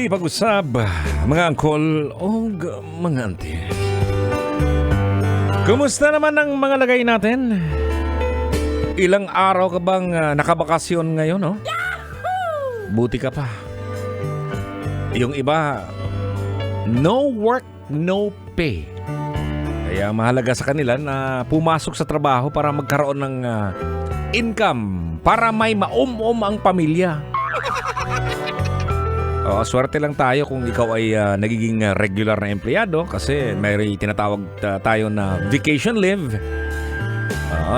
Pag-usap, mga angkol o mga auntie. Kumusta naman ang mga lagay natin? Ilang araw ka bang nakabakasyon ngayon, no? Buti ka pa. Yung iba, no work, no pay. Kaya mahalaga sa kanila na pumasok sa trabaho para magkaroon ng income para may maum-um ang pamilya. Swerte lang tayo kung ikaw ay nagiging regular na empleyado kasi may tinatawag tayo na vacation leave.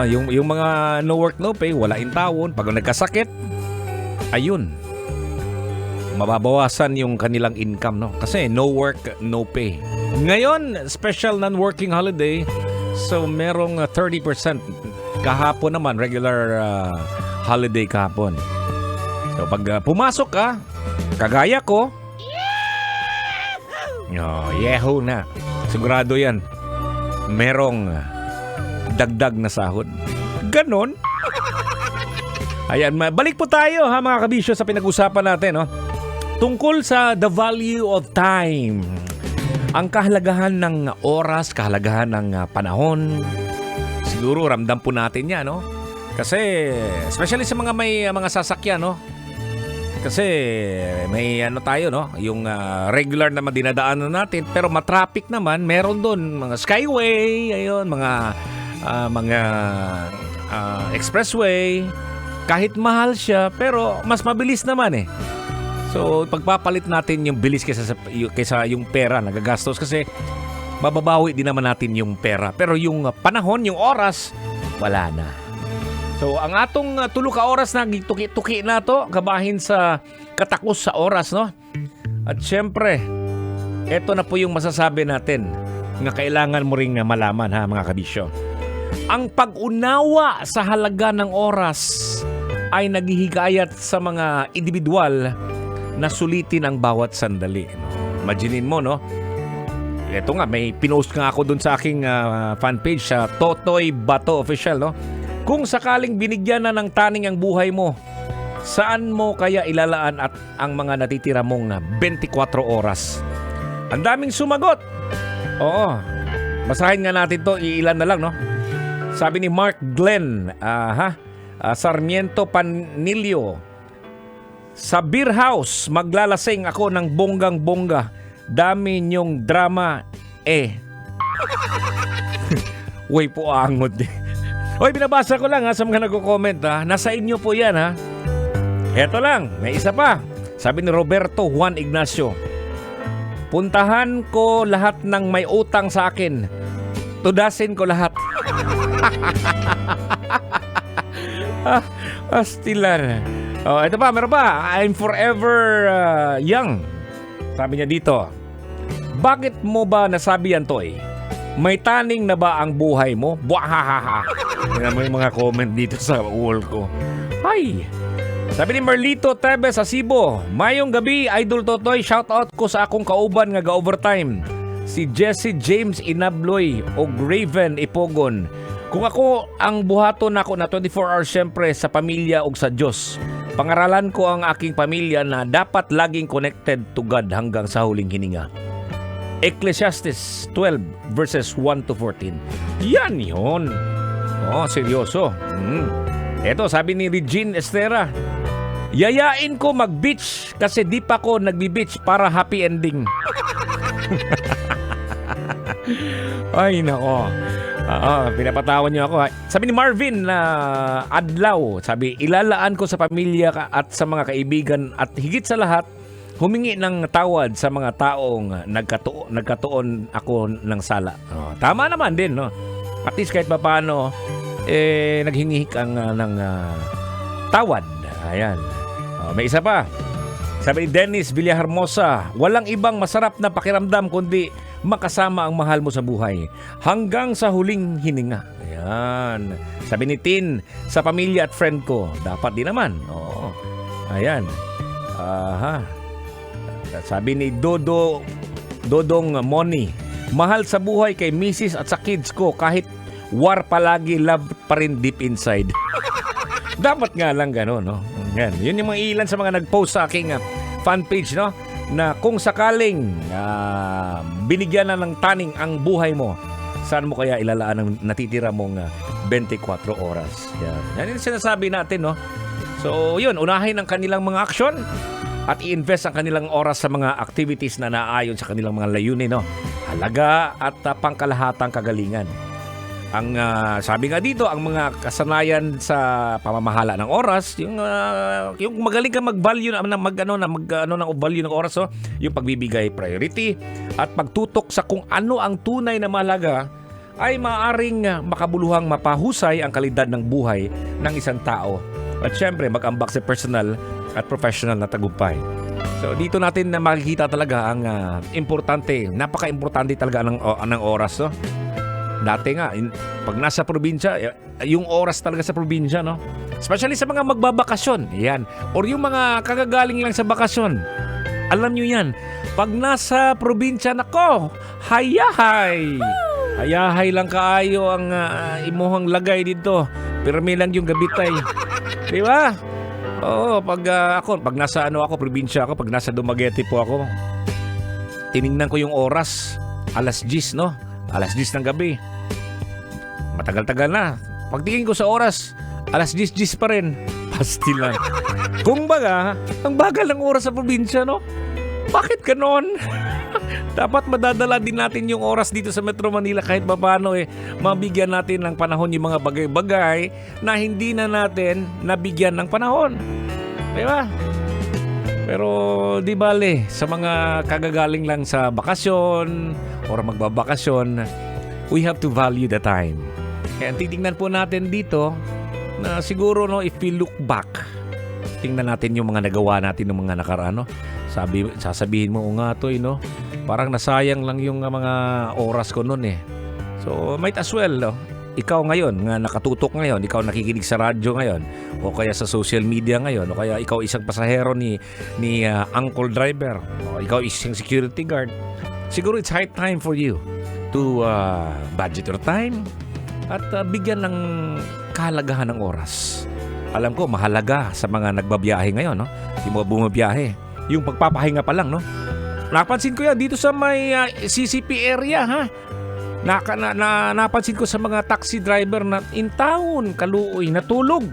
Yung mga no work, no pay, wala in tawon. Pag nagkasakit, ayun, mababawasan yung kanilang income, no? Kasi no work, no pay. Ngayon, special non-working holiday, so merong 30%. Kahapon naman, regular holiday kahapon. So pag pumasok ka, kagaya ko, yehoo na. Sigurado yan. Merong dagdag na sahod. Ganon. Ayan, balik po tayo ha mga kabisyo sa pinag-usapan natin. No? Tungkol sa the value of time. Ang kahalagahan ng oras, kahalagahan ng panahon. Siguro ramdam po natin yan, no? Kasi, especially sa mga may mga sasakyan, no? Kasi may tayo, no? Yung regular na dinadaanan natin, pero matraffic naman, meron doon mga skyway, ayun, mga expressway. Kahit mahal siya, pero mas mabilis naman eh. So, pagpapalit natin yung bilis kaysa yung pera nagagastos kasi mababawi din naman natin yung pera. Pero yung panahon, yung oras, wala na. So, ang atong tulo ka oras na tuki-tuki na to, kabahin sa katakos sa oras, no? At syempre, eto na po yung masasabi natin na kailangan mo ring malaman, ha, mga kabisyo. Ang pag-unawa sa halaga ng oras ay naghihikayat sa mga individual na sulitin ang bawat sandali. Imaginin mo, no? Eto nga, may pinost nga ako dun sa aking fanpage sa Totoy Bato Official, no? Kung sakaling binigyan na ng taning ang buhay mo, saan mo kaya ilalaan at ang mga natitira mong 24 oras? Ang daming sumagot. Oo. Basahin nga natin to, iilan na lang, no? Sabi ni Mark Glenn, Sarmiento Panilio, sa beer house, maglalasing ako ng bonggang-bongga. Dami niyong drama, Uy po, angot eh. Hoy, binabasa ko lang sa mga nagko-comment ha. Nasa inyo po yan ha. Eto lang, may isa pa. Sabi ni Roberto Juan Ignacio, puntahan ko lahat ng may utang sa akin. Tudasin ko lahat. Astilan. Ito pa, meron pa. I'm forever young. Sabi niya dito, bakit mo ba nasabi yan, Toy? May taning na ba ang buhay mo? Buahahaha. Tingnan mo yung mga comment dito sa wall ko. Ay! Sabi ni Merlito Tebes sa Cebu, mayong gabi, Idol Totoy, shoutout ko sa akong kauban nga ga-overtime. Si Jesse James Inabloy o Graven Ipogon. Kung ako ang buhaton ako na 24 hours syempre sa pamilya o sa Diyos, pangaralan ko ang aking pamilya na dapat laging connected to God hanggang sa huling hininga. Ecclesiastes 12 verses 1 to 14. Yan yun. Seryoso. Eto, sabi ni Regine Estera, yayain ko mag-beach kasi di pa ko nagbi-beach para happy ending. Ay, nako. Pinapatawan niyo ako. Sabi ni Marvin na Adlaw, sabi, ilalaan ko sa pamilya at sa mga kaibigan at higit sa lahat, humingi ng tawad sa mga taong nagkatuon ako ng sala. Tama naman din, no? At least kahit paano, naghingi kang ng tawad. Ayan. May isa pa. Sabi ni Dennis Villahermosa, walang ibang masarap na pakiramdam kundi makasama ang mahal mo sa buhay hanggang sa huling hininga. Ayan. Sabi ni Tin, sa pamilya at friend ko, dapat din naman. Oo. Ayan. Sabi ni Dodong Moni, mahal sa buhay kay Mrs. at sa kids ko kahit war palagi, love pa rin deep inside. Dapat nga lang gano'n, no? Yan. Yun yung mga ilan sa mga nag-post sa aking fan page, no? na kung sakaling binigyan na ng taning ang buhay mo, saan mo kaya ilalaan ang natitira mong 24 oras? Yan yung sinasabi natin, no? So, yun, unahin ang kanilang mga aksyon at i-invest ang kanilang oras sa mga activities na naayon sa kanilang mga layunin, no? Halaga at pangkalahatang kagalingan. Ang sabi nga dito, ang mga kasanayan sa pamamahala ng oras, yung magaling ka mag-value ng value ng oras, oh, yung pagbibigay priority at pagtutok sa kung ano ang tunay na mahalaga ay maaaring makabuluhang mapahusay ang kalidad ng buhay ng isang tao. At syempre, mag-ambak sa personal at professional na tagumpay. So dito natin na makikita talaga ang importante, napaka-importante talaga ng oras, no? Dati nga, pag nasa probinsya, yung oras talaga sa probinsya, no? Especially sa mga magbabakasyon, yan. Or yung mga kagagaling lang sa bakasyon. Alam nyo yan, pag nasa probinsya, nako, hayahay! Hayahay lang kaayo ang imuhang lagay dito. Pirmi lang yung gabitay. Di ba? Oo, pag nasa probinsya ako, pag nasa Dumaguete po ako, tiningnan ko yung oras, alas 10, no? Alas 10 ng gabi. Matagal-tagal na. Pagtingin ko sa oras, alas 10 pa rin. Pastil lang. Kung baga, ang bagal ng oras sa probinsya, no? Bakit ganon? Dapat madadala din natin yung oras dito sa Metro Manila kahit paano mabigyan natin ng panahon yung mga bagay-bagay na hindi na natin nabigyan ng panahon. Diba? Pero di bale, sa mga kagagaling lang sa bakasyon or magbabakasyon, we have to value the time. Kaya titingnan po natin dito na siguro, no, if we look back, tingnan natin yung mga nagawa natin ng mga nakaraan, no? Sasabihin mo, nga to, no? Parang nasayang lang yung mga oras ko noon, eh. So, might as well, no? Ikaw ngayon, nga nakatutok ngayon, ikaw nakikinig sa radyo ngayon, o kaya sa social media ngayon, o kaya ikaw isang pasahero ni uncle driver, o ikaw isang security guard, siguro it's high time for you to budget your time at bigyan ng kahalagahan ng oras. Alam ko, mahalaga sa mga nagbabiyahe ngayon, no? Yung mga bumabiyahe, yung pagpapahinga pa lang, no? Napansin ko yan dito sa may CCP area, ha? Napansin ko sa mga taxi driver na in town, kaluoy, natulog.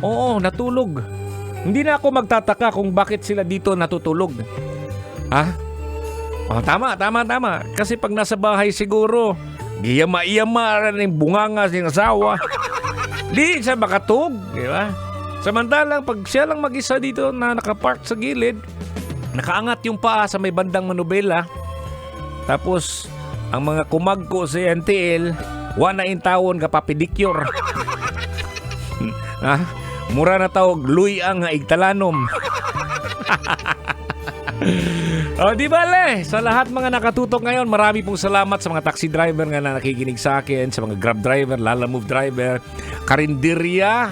Oo, natulog. Hindi na ako magtataka kung bakit sila dito natutulog. Ha? Oh, tama. Kasi pag nasa bahay siguro, giyama-iyama rin yung bunganga ng asawa. Di siya makatug, di ba? Samantalang pag siya lang mag-isa dito na nakapark sa gilid, nakaangat yung paa sa may bandang manubela, tapos ang mga kumagko sa NTL, wala in tawon ka papedikyur. Mura na tawag, luy ang igtalanom. O, di bale, sa lahat mga nakatutok ngayon, marami pong salamat sa mga taxi driver nga na nakikinig sa akin, sa mga grab driver, lalamove driver, karinderya,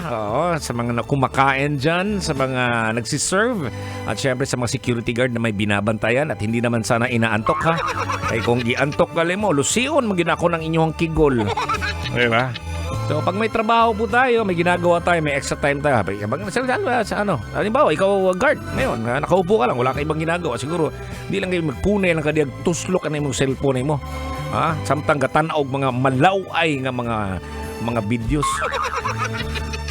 sa mga kumakain dyan, sa mga nagsiserve, at syempre sa mga security guard na may binabantayan at hindi naman sana inaantok, ha? Ay kung iantok gali mo, lusion, magina ako ng inyong kigol. Diba? So, pag may trabaho po tayo, may ginagawa tayo, may extra time tayo. Sa ano? Halimbawa, ikaw guard. Ngayon, nakaupo ka lang, wala ka ibang ginagawa. Siguro, hindi lang kayo magpunay lang kadiag tuslok ka na yung cellphone mo. Samtang gatanaog mga malaway nga mga videos.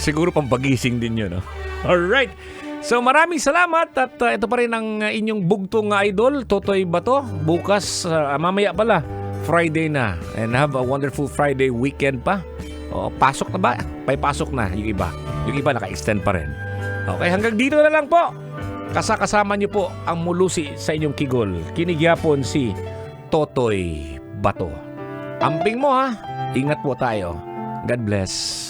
Siguro pampagising din yun, no? Alright. So, maraming salamat at ito pa rin ang inyong bugtong idol, Totoy Bato. Bukas, mamaya pala, Friday na. And have a wonderful Friday weekend pa. Pasok na ba? May pasok na yung iba. Yung iba naka-extend pa rin. Okay, hanggang dito na lang po. Kasama niyo po ang mulusi sa inyong kigol. Kinigyapon si Totoy Bato. Amping mo, ha. Ingat po tayo. God bless.